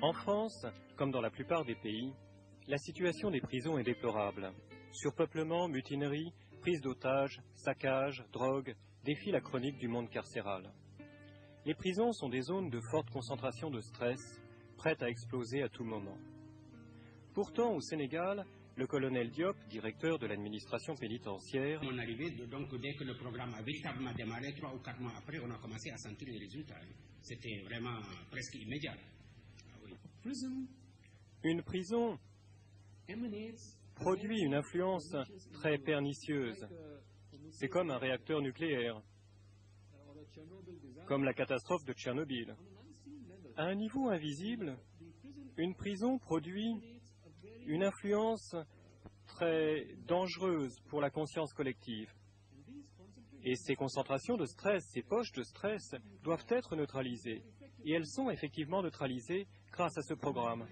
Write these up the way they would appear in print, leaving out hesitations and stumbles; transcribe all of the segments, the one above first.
En France, comme dans la plupart des pays, la situation des prisons est déplorable. Surpeuplement, mutinerie, prise d'otages, saccage, drogue, défient la chronique du monde carcéral. Les prisons sont des zones de forte concentration de stress, prêtes à exploser à tout moment. Pourtant, au Sénégal, le colonel Diop, directeur de l'administration pénitentiaire, Mon arrivée, donc dès que le programme a véritablement démarré, 3 ou 4 mois après, on a commencé à sentir les résultats. C'était vraiment presque immédiat. Ah oui. Une prison produit une influence très pernicieuse. C'est comme un réacteur nucléaire, comme la catastrophe de Tchernobyl. À un niveau invisible, une prison produit une influence très dangereuse pour la conscience collective. Et ces concentrations de stress, ces poches de stress, doivent être neutralisées. Et elles sont effectivement neutralisées grâce à ce programme.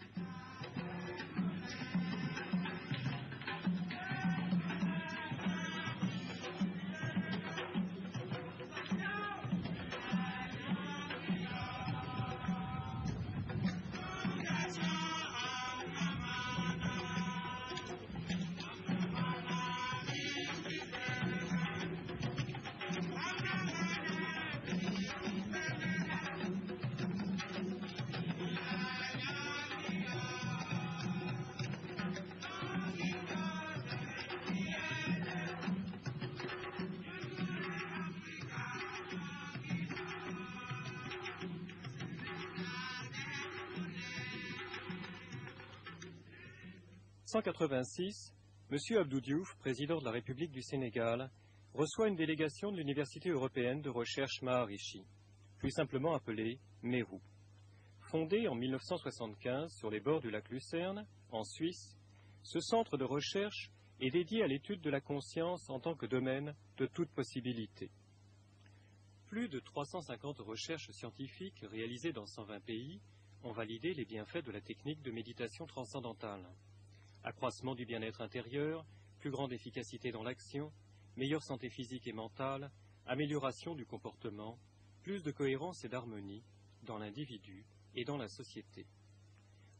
En 1986, M. Abdou Diouf, président de la République du Sénégal, reçoit une délégation de l'Université européenne de recherche Maharishi, plus simplement appelée MERU. Fondé en 1975 sur les bords du lac Lucerne, en Suisse, ce centre de recherche est dédié à l'étude de la conscience en tant que domaine de toute possibilité. Plus de 350 recherches scientifiques réalisées dans 120 pays ont validé les bienfaits de la technique de méditation transcendantale. Accroissement du bien-être intérieur, plus grande efficacité dans l'action, meilleure santé physique et mentale, amélioration du comportement, plus de cohérence et d'harmonie dans l'individu et dans la société.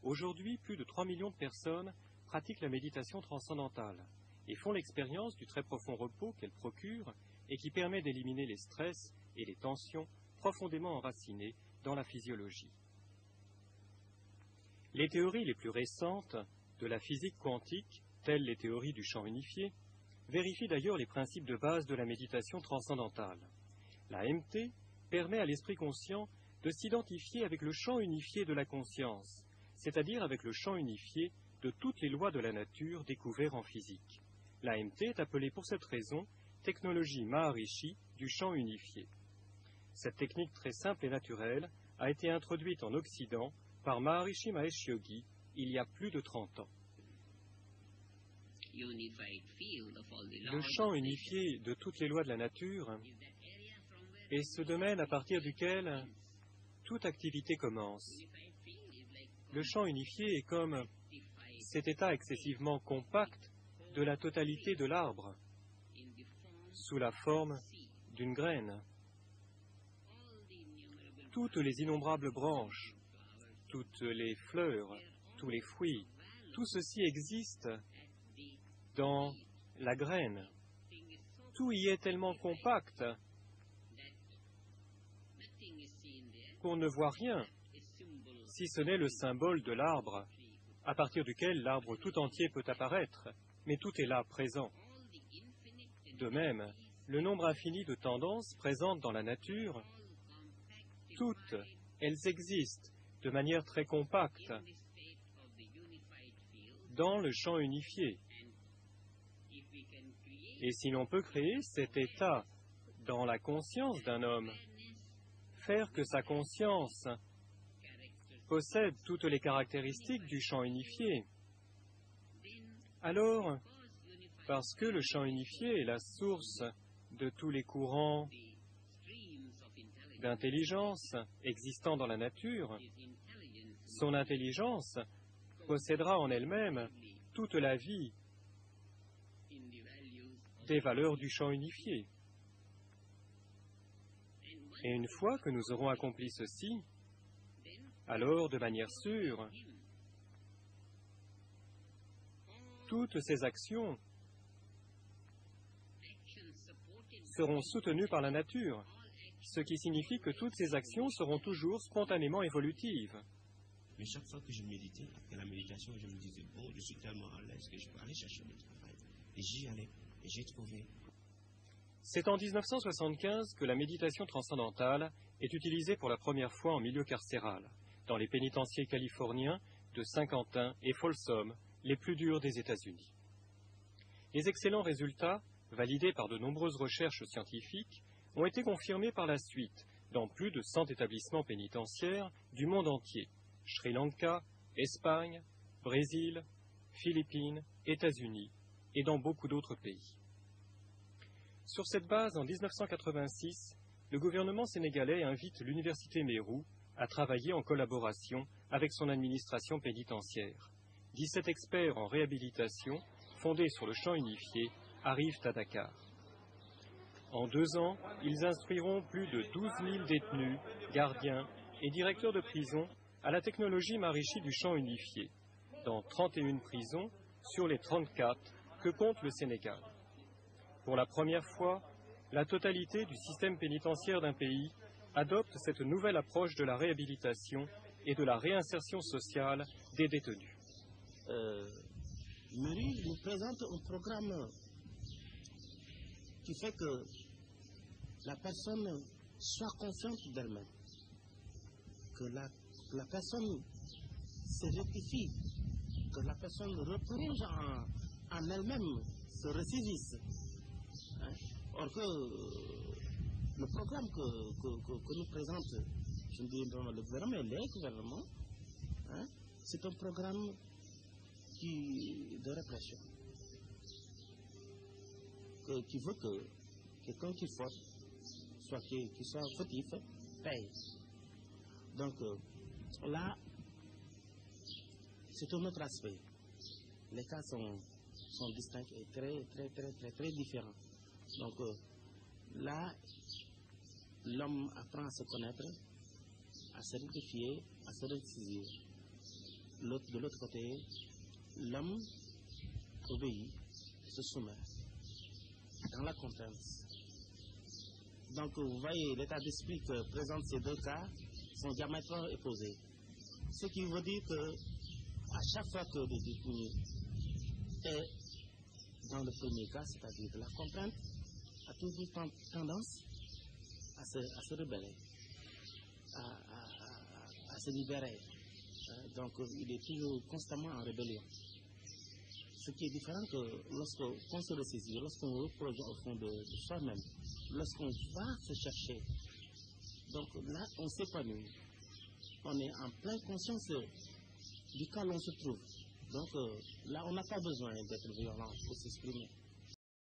Aujourd'hui, plus de 3 millions de personnes pratiquent la méditation transcendantale et font l'expérience du très profond repos qu'elle procure et qui permet d'éliminer les stress et les tensions profondément enracinées dans la physiologie. Les théories les plus récentes de la physique quantique, telles les théories du champ unifié, vérifient d'ailleurs les principes de base de la méditation transcendantale. La MT permet à l'esprit conscient de s'identifier avec le champ unifié de la conscience, c'est-à-dire avec le champ unifié de toutes les lois de la nature découvertes en physique. La MT est appelée pour cette raison technologie Maharishi du champ unifié. Cette technique très simple et naturelle a été introduite en Occident par Maharishi Mahesh Yogi il y a plus de 30 ans. Le champ unifié de toutes les lois de la nature est ce domaine à partir duquel toute activité commence. Le champ unifié est comme cet état excessivement compact de la totalité de l'arbre, sous la forme d'une graine. Toutes les innombrables branches, toutes les fleurs, tous les fruits, tout ceci existe dans la graine. Tout y est tellement compact qu'on ne voit rien, si ce n'est le symbole de l'arbre, à partir duquel l'arbre tout entier peut apparaître, mais tout est là, présent. De même, le nombre infini de tendances présentes dans la nature, toutes, elles existent de manière très compacte dans le champ unifié. Et si l'on peut créer cet état dans la conscience d'un homme, faire que sa conscience possède toutes les caractéristiques du champ unifié, alors, parce que le champ unifié est la source de tous les courants d'intelligence existant dans la nature, son intelligence possédera en elle-même toute la vie des valeurs du champ unifié. Et une fois que nous aurons accompli ceci, Alors, de manière sûre, toutes ces actions seront soutenues par la nature, ce qui signifie que toutes ces actions seront toujours spontanément évolutives. Mais chaque fois que je méditais, après la méditation, je me disais, bon, je suis tellement à l'aise que je peux aller chercher le travail. Et j'y allais, et j'ai trouvé. C'est en 1975 que la méditation transcendantale est utilisée pour la première fois en milieu carcéral, dans les pénitenciers californiens de Saint-Quentin et Folsom, les plus durs des États-Unis. Les excellents résultats, validés par de nombreuses recherches scientifiques, ont été confirmés par la suite dans plus de 100 établissements pénitentiaires du monde entier, Sri Lanka, Espagne, Brésil, Philippines, États-Unis et dans beaucoup d'autres pays. Sur cette base, en 1986, le gouvernement sénégalais invite l'université Meru à travailler en collaboration avec son administration pénitentiaire. 17 experts en réhabilitation, fondés sur le champ unifié, arrivent à Dakar. En 2 ans, ils instruiront plus de 12 000 détenus, gardiens et directeurs de prison à la technologie Maharishi du champ unifié, dans 31 prisons sur les 34 que compte le Sénégal. Pour la première fois, la totalité du système pénitentiaire d'un pays adopte cette nouvelle approche de la réhabilitation et de la réinsertion sociale des détenus. Meru nous présente un programme qui fait que la personne soit consciente d'elle-même, que la personne se rectifie, que la personne replonge en elle-même, se ressaisisse. Or que le programme que nous présente, je ne dis pas le gouvernement, mais les gouvernements, c'est un programme de répression, qui veut que quelqu'un qui faute, qui soit fautif, paye. Donc là, c'est un autre aspect. Les cas sont distincts et très différents. Donc là, l'homme apprend à se connaître, à se rectifier, à se ressaisir. De l'autre côté, l'homme obéit, se soumet dans la contrainte. Donc vous voyez, l'état d'esprit que présentent ces deux cas sont diamétralement opposés. Ce qui veut dire que à chaque fois que le détenu est dans le premier cas, c'est-à-dire de la contrainte, a toujours tendance à se rebeller, à se libérer. Donc il est toujours constamment en rébellion. Ce qui est différent que lorsqu'on se ressaisit, lorsqu'on reproche au fond de soi-même, lorsqu'on va se chercher, donc là on s'épanouit. On est en pleine conscience du cas où l'on se trouve. Donc là on n'a pas besoin d'être violent pour s'exprimer.